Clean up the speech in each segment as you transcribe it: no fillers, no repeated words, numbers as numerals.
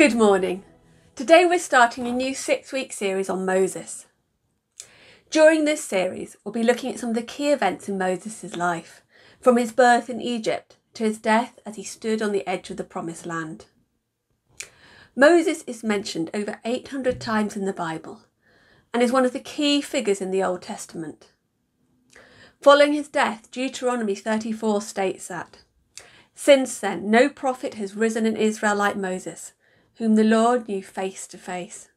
Good morning. Today we're starting a new 6-week series on Moses. During this series, we'll be looking at some of the key events in Moses' life, from his birth in Egypt to his death as he stood on the edge of the Promised Land. Moses is mentioned over 800 times in the Bible and is one of the key figures in the Old Testament. Following his death, Deuteronomy 34 states that, "Since then, no prophet has risen in Israel like Moses, whom the Lord knew face to face,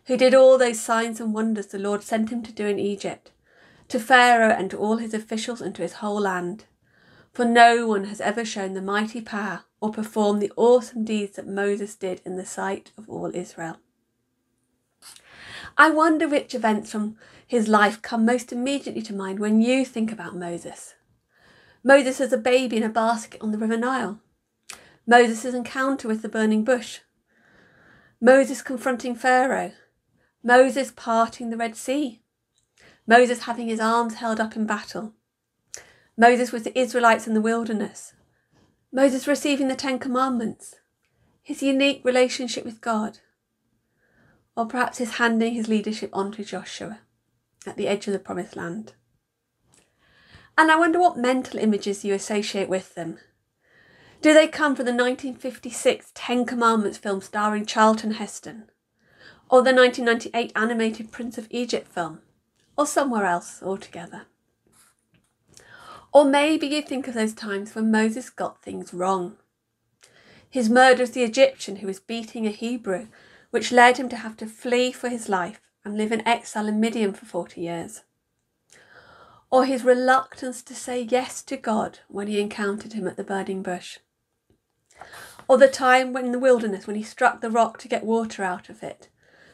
who did all those signs and wonders the Lord sent him to do in Egypt, to Pharaoh and to all his officials and to his whole land. For no one has ever shown the mighty power or performed the awesome deeds that Moses did in the sight of all Israel." I wonder which events from his life come most immediately to mind when you think about Moses. Moses as a baby in a basket on the River Nile. Moses' encounter with the burning bush. Moses confronting Pharaoh. Moses parting the Red Sea. Moses having his arms held up in battle. Moses with the Israelites in the wilderness. Moses receiving the 10 Commandments. His unique relationship with God. Or perhaps his handing his leadership on to Joshua at the edge of the Promised Land. And I wonder what mental images you associate with them. Do they come from the 1956 10 Commandments film starring Charlton Heston? Or the 1998 animated Prince of Egypt film? Or somewhere else altogether? Or maybe you think of those times when Moses got things wrong. His murder of the Egyptian who was beating a Hebrew, which led him to have to flee for his life and live in exile in Midian for 40 years. Or his reluctance to say yes to God when he encountered him at the burning bush. Or the time when in the wilderness when he struck the rock to get water out of it,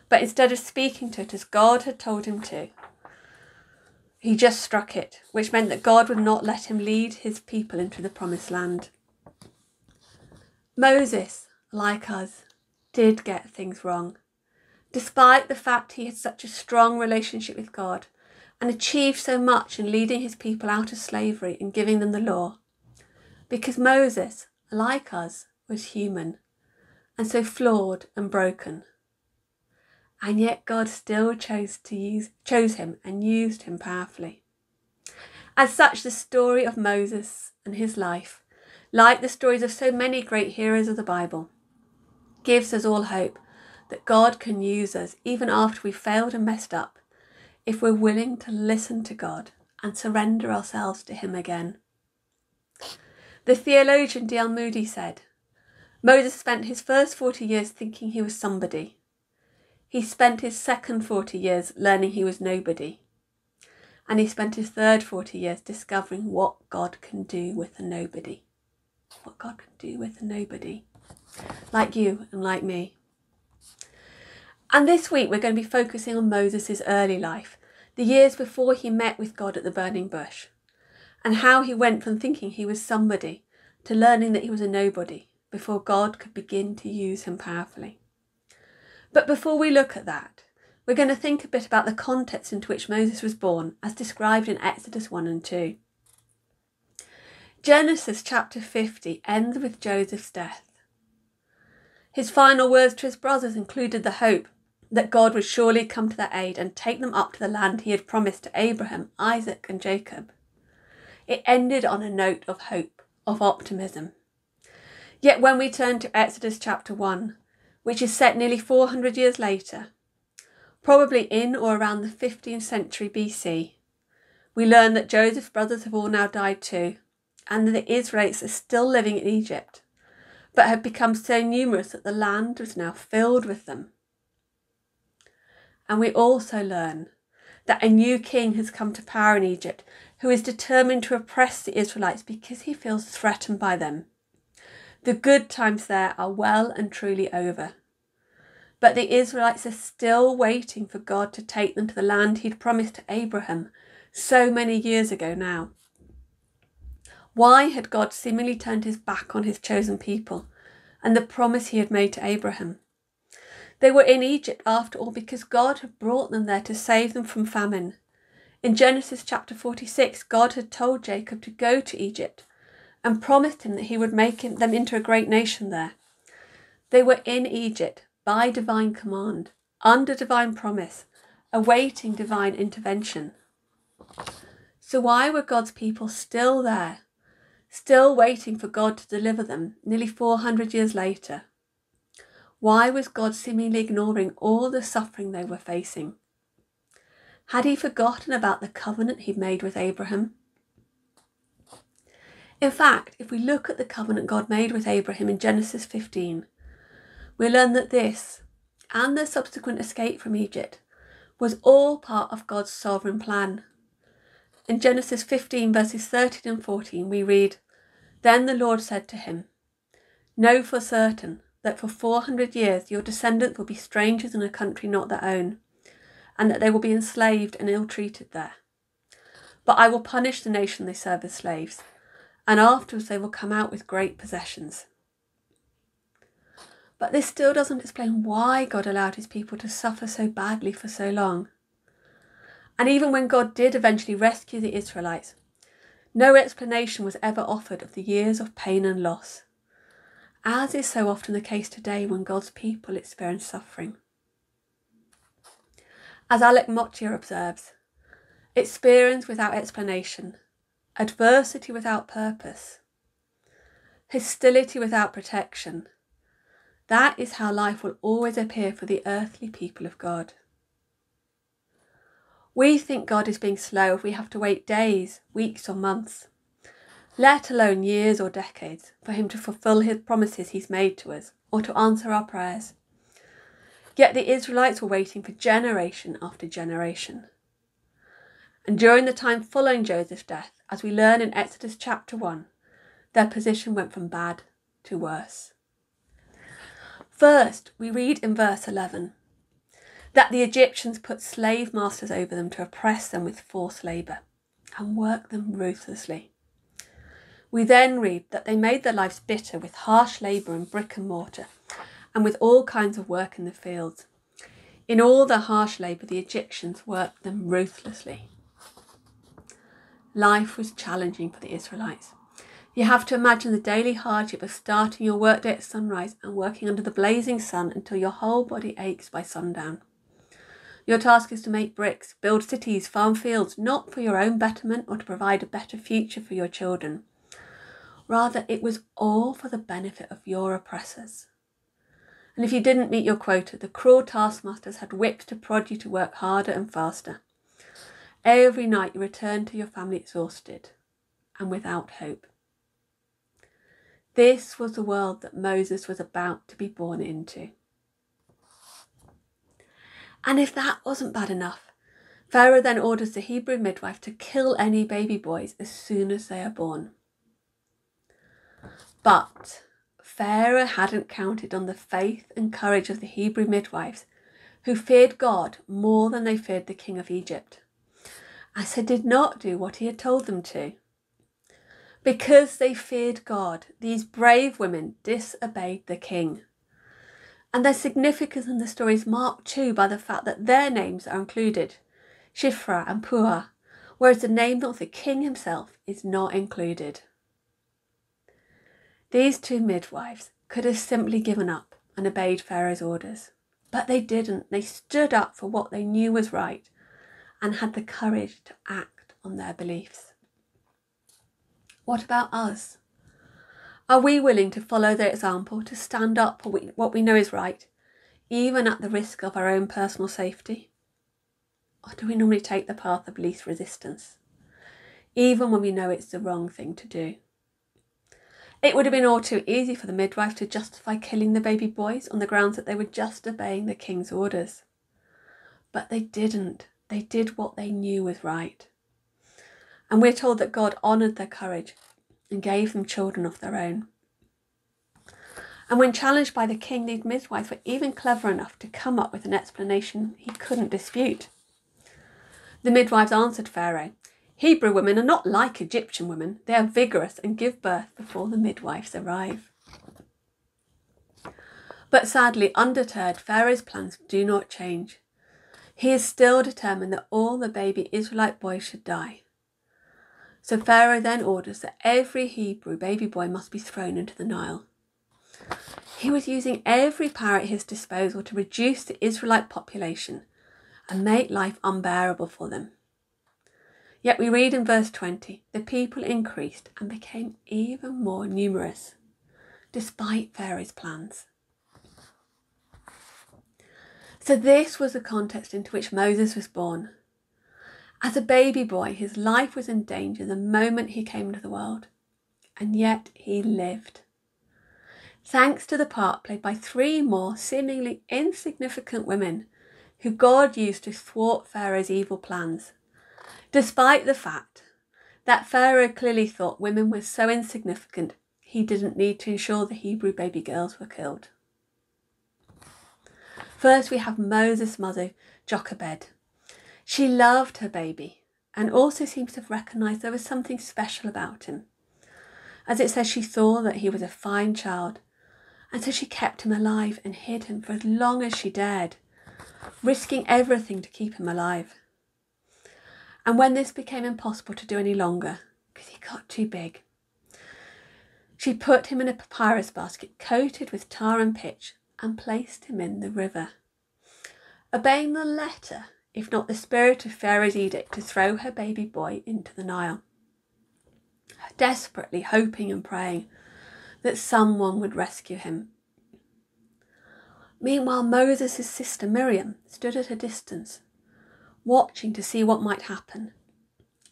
but instead of speaking to it as God had told him to, he just struck it, which meant that God would not let him lead his people into the Promised Land. Moses, like us, did get things wrong, despite the fact he had such a strong relationship with God and achieved so much in leading his people out of slavery and giving them the law. Because Moses, like us, was human and so flawed and broken. And yet God still chose him and used him powerfully. As such, the story of Moses and his life, like the stories of so many great heroes of the Bible, gives us all hope that God can use us even after we've failed and messed up, if we're willing to listen to God and surrender ourselves to him again. The theologian D.L. Moody said, "Moses spent his first 40 years thinking he was somebody. He spent his second 40 years learning he was nobody. And he spent his third 40 years discovering what God can do with a nobody." What God can do with a nobody. Like you and like me. And this week we're going to be focusing on Moses' early life, the years before he met with God at the burning bush, and how he went from thinking he was somebody to learning that he was a nobody before God could begin to use him powerfully. But before we look at that, we're going to think a bit about the context into which Moses was born, as described in Exodus 1 and 2. Genesis chapter 50 ends with Joseph's death. His final words to his brothers included the hope that God would surely come to their aid and take them up to the land he had promised to Abraham, Isaac and Jacob. It ended on a note of hope, of optimism. Yet when we turn to Exodus chapter 1, which is set nearly 400 years later, probably in or around the 15th century BC, we learn that Joseph's brothers have all now died too, and that the Israelites are still living in Egypt, but had become so numerous that the land was now filled with them. And we also learn that a new king has come to power in Egypt who is determined to oppress the Israelites because he feels threatened by them. The good times there are well and truly over. But the Israelites are still waiting for God to take them to the land he'd promised to Abraham so many years ago now. Why had God seemingly turned his back on his chosen people and the promise he had made to Abraham? They were in Egypt after all because God had brought them there to save them from famine. In Genesis chapter 46, God had told Jacob to go to Egypt and promised him that he would make them into a great nation there. They were in Egypt by divine command, under divine promise, awaiting divine intervention. So why were God's people still there, still waiting for God to deliver them nearly 400 years later? Why was God seemingly ignoring all the suffering they were facing? Had he forgotten about the covenant he'd made with Abraham? In fact, if we look at the covenant God made with Abraham in Genesis 15, we learn that this, and the subsequent escape from Egypt, was all part of God's sovereign plan. In Genesis 15 verses 13 and 14 we read, "Then the Lord said to him, 'Know for certain that for 400 years your descendants will be strangers in a country not their own, and that they will be enslaved and ill-treated there. But I will punish the nation they serve as slaves, and afterwards they will come out with great possessions.'" But this still doesn't explain why God allowed his people to suffer so badly for so long. And even when God did eventually rescue the Israelites, no explanation was ever offered of the years of pain and loss, as is so often the case today when God's people experience suffering. As Alec Motyer observes, experience without explanation, adversity without purpose, hostility without protection, that is how life will always appear for the earthly people of God. We think God is being slow if we have to wait days, weeks or months, let alone years or decades, for him to fulfill his promises he's made to us or to answer our prayers. Yet the Israelites were waiting for generation after generation. And during the time following Joseph's death, as we learn in Exodus chapter 1, their position went from bad to worse. First, we read in verse 11 that the Egyptians put slave masters over them to oppress them with forced labour and work them ruthlessly. We then read that they made their lives bitter with harsh labour in brick and mortar and with all kinds of work in the fields. In all their harsh labour, the Egyptians worked them ruthlessly. Life was challenging for the Israelites. You have to imagine the daily hardship of starting your workday at sunrise and working under the blazing sun until your whole body aches by sundown. Your task is to make bricks, build cities, farm fields, not for your own betterment or to provide a better future for your children. Rather, it was all for the benefit of your oppressors. And if you didn't meet your quota, the cruel taskmasters had whips to prod you to work harder and faster. Every night you returned to your family exhausted and without hope. This was the world that Moses was about to be born into. And if that wasn't bad enough, Pharaoh then orders the Hebrew midwife to kill any baby boys as soon as they are born. But Pharaoh hadn't counted on the faith and courage of the Hebrew midwives, who feared God more than they feared the king of Egypt, and so did not do what he had told them to. Because they feared God, these brave women disobeyed the king. And their significance in the story is marked too by the fact that their names are included, Shiphrah and Puah, whereas the name of the king himself is not included. These two midwives could have simply given up and obeyed Pharaoh's orders, but they didn't. They stood up for what they knew was right and had the courage to act on their beliefs. What about us? Are we willing to follow their example, to stand up for what we know is right, even at the risk of our own personal safety? Or do we normally take the path of least resistance, even when we know it's the wrong thing to do? It would have been all too easy for the midwife to justify killing the baby boys on the grounds that they were just obeying the king's orders. But they didn't. They did what they knew was right. And we're told that God honoured their courage and gave them children of their own. And when challenged by the king, these midwives were even clever enough to come up with an explanation he couldn't dispute. The midwives answered Pharaoh, "Hebrew women are not like Egyptian women. They are vigorous and give birth before the midwives arrive." But sadly, undeterred, Pharaoh's plans do not change. He is still determined that all the baby Israelite boys should die. So Pharaoh then orders that every Hebrew baby boy must be thrown into the Nile. He was using every power at his disposal to reduce the Israelite population and make life unbearable for them. Yet we read in verse 20, the people increased and became even more numerous, despite Pharaoh's plans. So this was the context into which Moses was born. As a baby boy, his life was in danger the moment he came into the world, and yet he lived. Thanks to the part played by 3 more seemingly insignificant women who God used to thwart Pharaoh's evil plans, despite the fact that Pharaoh clearly thought women were so insignificant he didn't need to ensure the Hebrew baby girls were killed. First we have Moses' mother, Jochebed. She loved her baby and also seems to have recognised there was something special about him. As it says, she saw that he was a fine child, and so she kept him alive and hid him for as long as she dared, risking everything to keep him alive. And when this became impossible to do any longer, because he got too big, she put him in a papyrus basket coated with tar and pitch and placed him in the river, obeying the letter, if not the spirit, of Pharaoh's edict to throw her baby boy into the Nile, desperately hoping and praying that someone would rescue him. Meanwhile, Moses' sister Miriam stood at a distance, watching to see what might happen.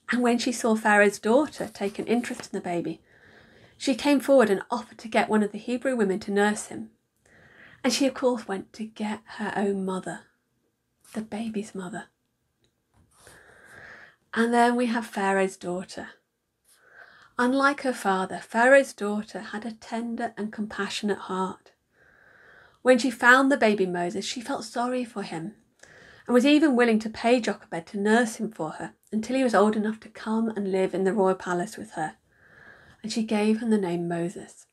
And when she saw Pharaoh's daughter take an interest in the baby, she came forward and offered to get one of the Hebrew women to nurse him. And she, of course, went to get her own mother, the baby's mother. And then we have Pharaoh's daughter. Unlike her father, Pharaoh's daughter had a tender and compassionate heart. When she found the baby Moses, she felt sorry for him and was even willing to pay Jochebed to nurse him for her until he was old enough to come and live in the royal palace with her. And she gave him the name Moses.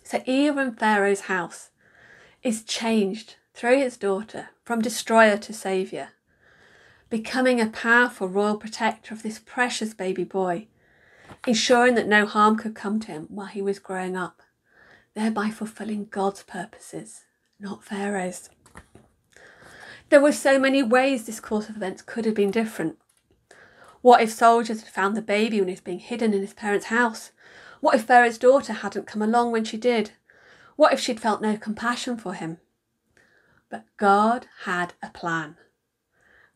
So even Pharaoh's house is changed through his daughter from destroyer to saviour, becoming a powerful royal protector of this precious baby boy, ensuring that no harm could come to him while he was growing up, thereby fulfilling God's purposes, not Pharaoh's. There were so many ways this course of events could have been different. What if soldiers had found the baby when he was being hidden in his parents' house? What if Pharaoh's daughter hadn't come along when she did? What if she'd felt no compassion for him? But God had a plan.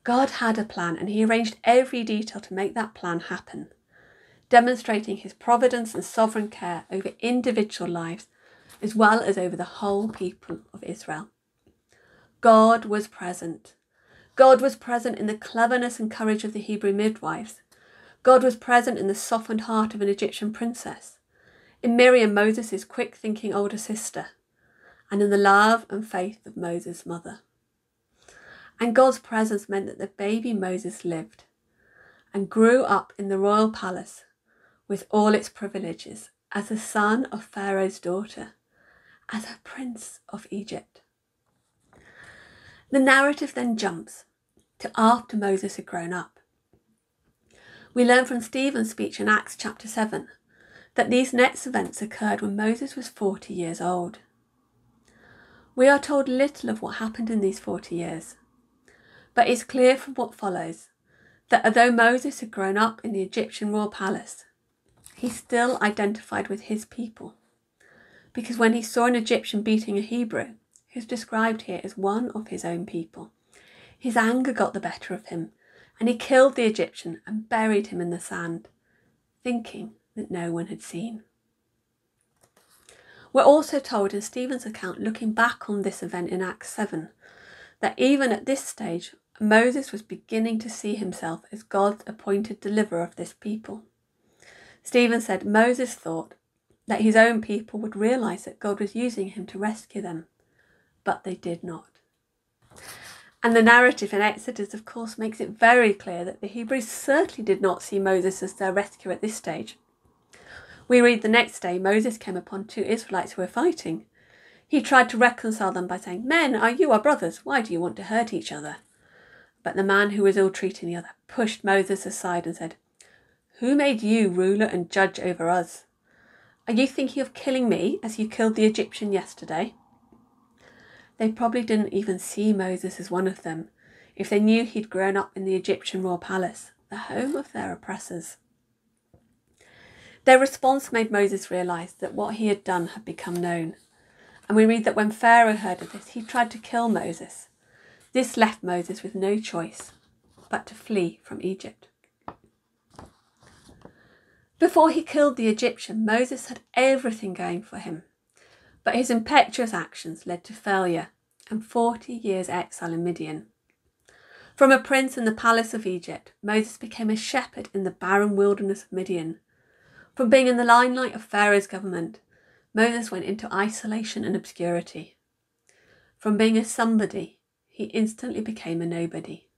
God had a plan, and he arranged every detail to make that plan happen, demonstrating his providence and sovereign care over individual lives as well as over the whole people of Israel. God was present. God was present in the cleverness and courage of the Hebrew midwives. God was present in the softened heart of an Egyptian princess, in Miriam, Moses' quick-thinking older sister, and in the love and faith of Moses' mother. And God's presence meant that the baby Moses lived and grew up in the royal palace with all its privileges as the son of Pharaoh's daughter, as a prince of Egypt. The narrative then jumps to after Moses had grown up. We learn from Stephen's speech in Acts chapter 7 that these next events occurred when Moses was 40 years old. We are told little of what happened in these 40 years, but it's clear from what follows that although Moses had grown up in the Egyptian royal palace, he still identified with his people, because when he saw an Egyptian beating a Hebrew, who's described here as one of his own people, his anger got the better of him, and he killed the Egyptian and buried him in the sand, thinking that no one had seen. We're also told in Stephen's account, looking back on this event in Acts 7, that even at this stage, Moses was beginning to see himself as God's appointed deliverer of this people. Stephen said Moses thought that his own people would realise that God was using him to rescue them, but they did not. And the narrative in Exodus, of course, makes it very clear that the Hebrews certainly did not see Moses as their rescuer at this stage. We read the next day Moses came upon 2 Israelites who were fighting. He tried to reconcile them by saying, "Men, are you our brothers? Why do you want to hurt each other?" But the man who was ill-treating the other pushed Moses aside and said, "Who made you ruler and judge over us?" Are you thinking of killing me as you killed the Egyptian yesterday?" They probably didn't even see Moses as one of them if they knew he'd grown up in the Egyptian royal palace, the home of their oppressors. Their response made Moses realise that what he had done had become known. And we read that when Pharaoh heard of this, he tried to kill Moses. This left Moses with no choice but to flee from Egypt. Before he killed the Egyptian, Moses had everything going for him. But his impetuous actions led to failure and 40 years exile in Midian. From a prince in the palace of Egypt, Moses became a shepherd in the barren wilderness of Midian. From being in the limelight of Pharaoh's government, Moses went into isolation and obscurity. From being a somebody, he instantly became a nobody.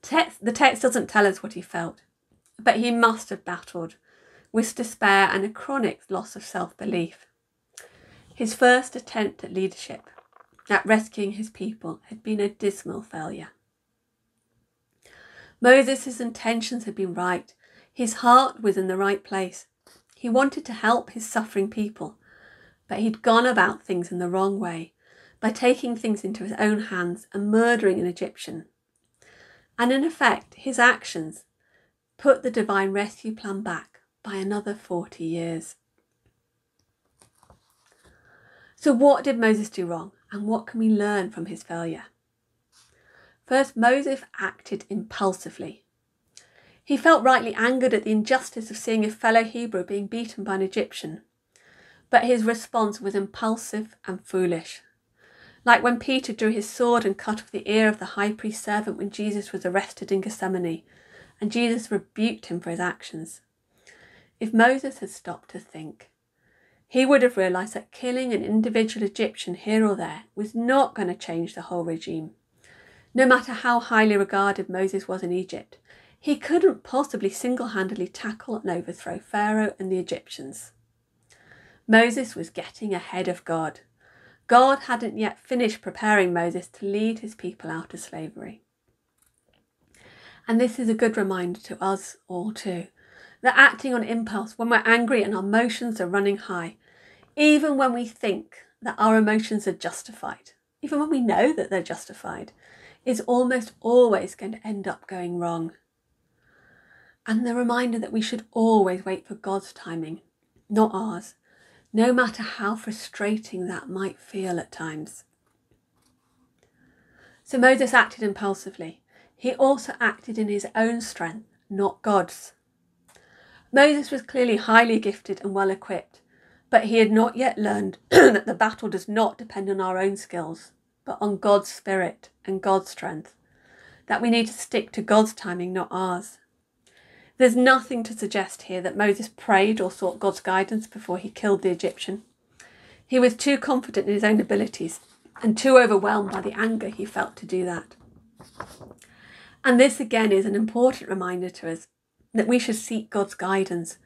The text doesn't tell us what he felt, but he must have battled with despair and a chronic loss of self-belief. His first attempt at leadership, at rescuing his people, had been a dismal failure. Moses' intentions had been right. His heart was in the right place. He wanted to help his suffering people, but he'd gone about things in the wrong way by taking things into his own hands and murdering an Egyptian. And in effect, his actions put the divine rescue plan back by another 40 years. So what did Moses do wrong, and what can we learn from his failure? First, Moses acted impulsively. He felt rightly angered at the injustice of seeing a fellow Hebrew being beaten by an Egyptian. But his response was impulsive and foolish. Like when Peter drew his sword and cut off the ear of the high priest's servant when Jesus was arrested in Gethsemane, and Jesus rebuked him for his actions. If Moses had stopped to think, he would have realised that killing an individual Egyptian here or there was not going to change the whole regime. No matter how highly regarded Moses was in Egypt, he couldn't possibly single-handedly tackle and overthrow Pharaoh and the Egyptians. Moses was getting ahead of God. God hadn't yet finished preparing Moses to lead his people out of slavery. And this is a good reminder to us all too, that acting on impulse when we're angry and our emotions are running high, even when we think that our emotions are justified, even when we know that they're justified, is almost always going to end up going wrong. And the reminder that we should always wait for God's timing, not ours, no matter how frustrating that might feel at times. So Moses acted impulsively. He also acted in his own strength, not God's. Moses was clearly highly gifted and well equipped, but he had not yet learned that the battle does not depend on our own skills, but on God's spirit and God's strength, that we need to stick to God's timing, not ours. There's nothing to suggest here that Moses prayed or sought God's guidance before he killed the Egyptian. He was too confident in his own abilities and too overwhelmed by the anger he felt to do that. And this again is an important reminder to us that we should seek God's guidance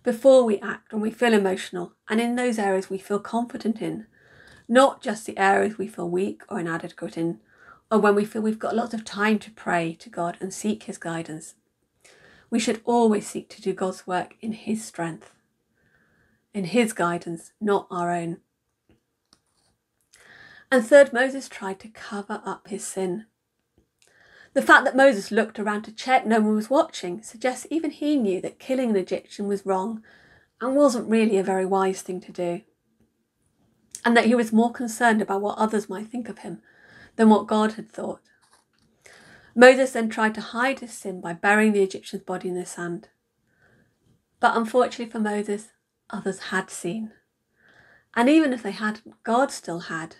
before we act when we feel emotional and in those areas we feel confident in, not just the areas we feel weak or inadequate in, or when we feel we've got lots of time to pray to God and seek his guidance. We should always seek to do God's work in his strength, in his guidance, not our own. And third, Moses tried to cover up his sin. The fact that Moses looked around to check no one was watching suggests even he knew that killing an Egyptian was wrong and wasn't really a very wise thing to do, and that he was more concerned about what others might think of him than what God had thought. Moses then tried to hide his sin by burying the Egyptian's body in the sand. But unfortunately for Moses, others had seen. And even if they hadn't, God still had.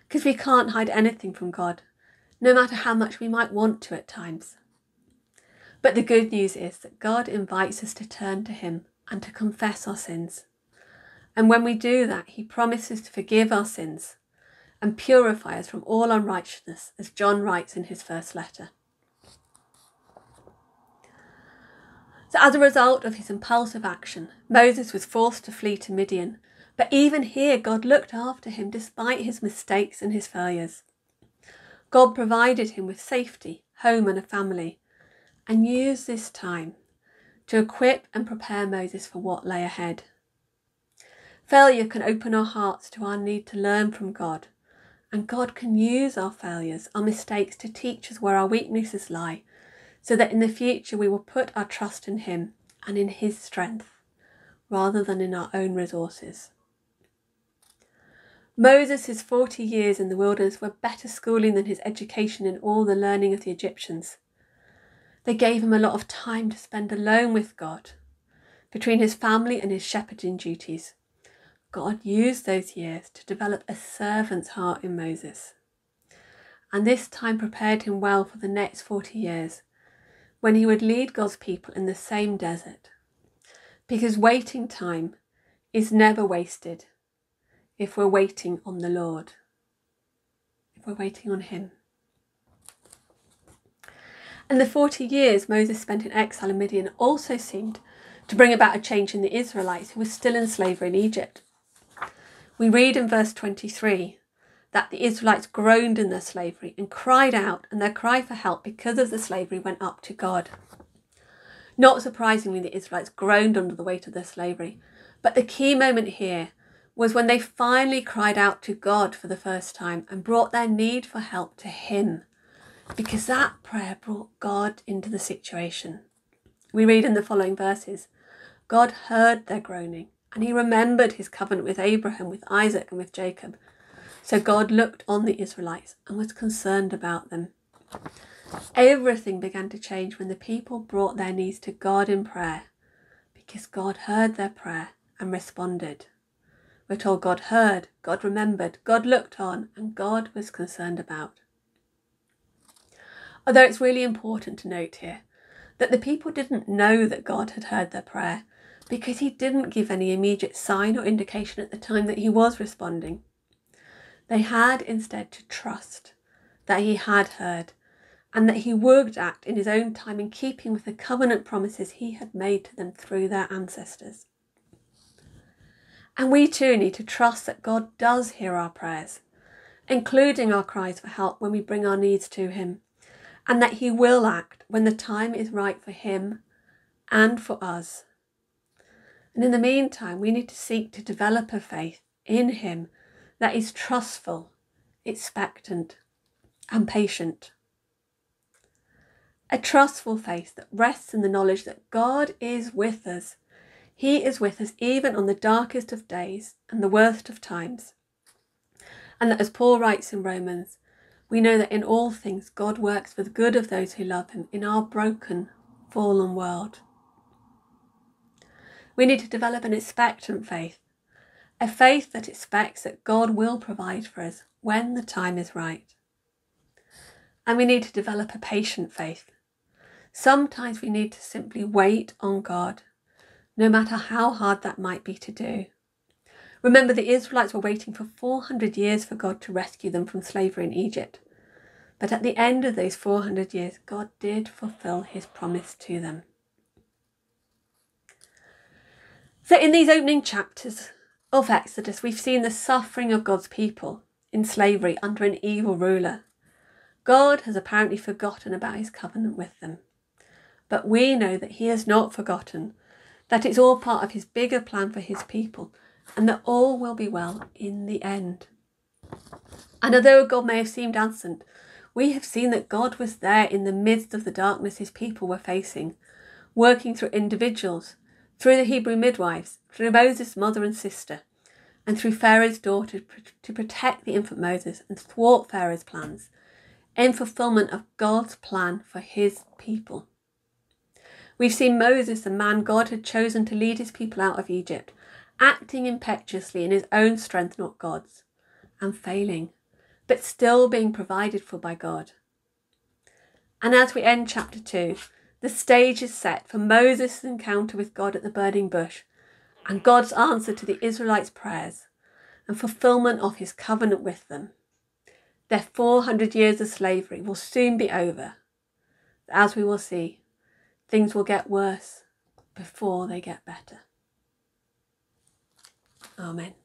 Because we can't hide anything from God, no matter how much we might want to at times. But the good news is that God invites us to turn to him and to confess our sins. And when we do that, he promises to forgive our sins and purify us from all unrighteousness, as John writes in his first letter. So as a result of his impulsive action, Moses was forced to flee to Midian. But even here, God looked after him despite his mistakes and his failures. God provided him with safety, home and a family, and used this time to equip and prepare Moses for what lay ahead. Failure can open our hearts to our need to learn from God. And God can use our failures, our mistakes, to teach us where our weaknesses lie, so that in the future we will put our trust in him and in his strength, rather than in our own resources. Moses' 40 years in the wilderness were better schooling than his education in all the learning of the Egyptians. They gave him a lot of time to spend alone with God, between his family and his shepherding duties. God used those years to develop a servant's heart in Moses. And this time prepared him well for the next 40 years, when he would lead God's people in the same desert. Because waiting time is never wasted if we're waiting on the Lord, if we're waiting on him. And the 40 years Moses spent in exile in Midian also seemed to bring about a change in the Israelites who were still in slavery in Egypt. We read in verse 23 that the Israelites groaned in their slavery and cried out, and their cry for help because of the slavery went up to God. Not surprisingly, the Israelites groaned under the weight of their slavery, but the key moment here was when they finally cried out to God for the first time and brought their need for help to him, because that prayer brought God into the situation. We read in the following verses, God heard their groaning, and he remembered his covenant with Abraham, with Isaac, and with Jacob. So God looked on the Israelites and was concerned about them. Everything began to change when the people brought their needs to God in prayer, because God heard their prayer and responded. We're told God heard, God remembered, God looked on, and God was concerned about. Although it's really important to note here that the people didn't know that God had heard their prayer, because he didn't give any immediate sign or indication at the time that he was responding. They had instead to trust that he had heard and that he would act in his own time in keeping with the covenant promises he had made to them through their ancestors. And we too need to trust that God does hear our prayers, including our cries for help when we bring our needs to him, and that he will act when the time is right for him and for us. And in the meantime, we need to seek to develop a faith in him that is trustful, expectant, and patient. A trustful faith that rests in the knowledge that God is with us. He is with us even on the darkest of days and the worst of times. And that, as Paul writes in Romans, we know that in all things God works for the good of those who love him in our broken, fallen world. We need to develop an expectant faith, a faith that expects that God will provide for us when the time is right. And we need to develop a patient faith. Sometimes we need to simply wait on God, no matter how hard that might be to do. Remember, the Israelites were waiting for 400 years for God to rescue them from slavery in Egypt. But at the end of those 400 years, God did fulfill his promise to them. So in these opening chapters of Exodus, we've seen the suffering of God's people in slavery under an evil ruler. God has apparently forgotten about his covenant with them. But we know that he has not forgotten, that it's all part of his bigger plan for his people, and that all will be well in the end. And although God may have seemed absent, we have seen that God was there in the midst of the darkness his people were facing, working through individuals, through the Hebrew midwives, through Moses' mother and sister, and through Pharaoh's daughter to protect the infant Moses and thwart Pharaoh's plans, in fulfillment of God's plan for his people. We've seen Moses, the man God had chosen to lead his people out of Egypt, acting impetuously in his own strength, not God's, and failing, but still being provided for by God. And as we end chapter 2, the stage is set for Moses' encounter with God at the burning bush, and God's answer to the Israelites' prayers, and fulfillment of his covenant with them. Their 400 years of slavery will soon be over. As we will see, things will get worse before they get better. Amen.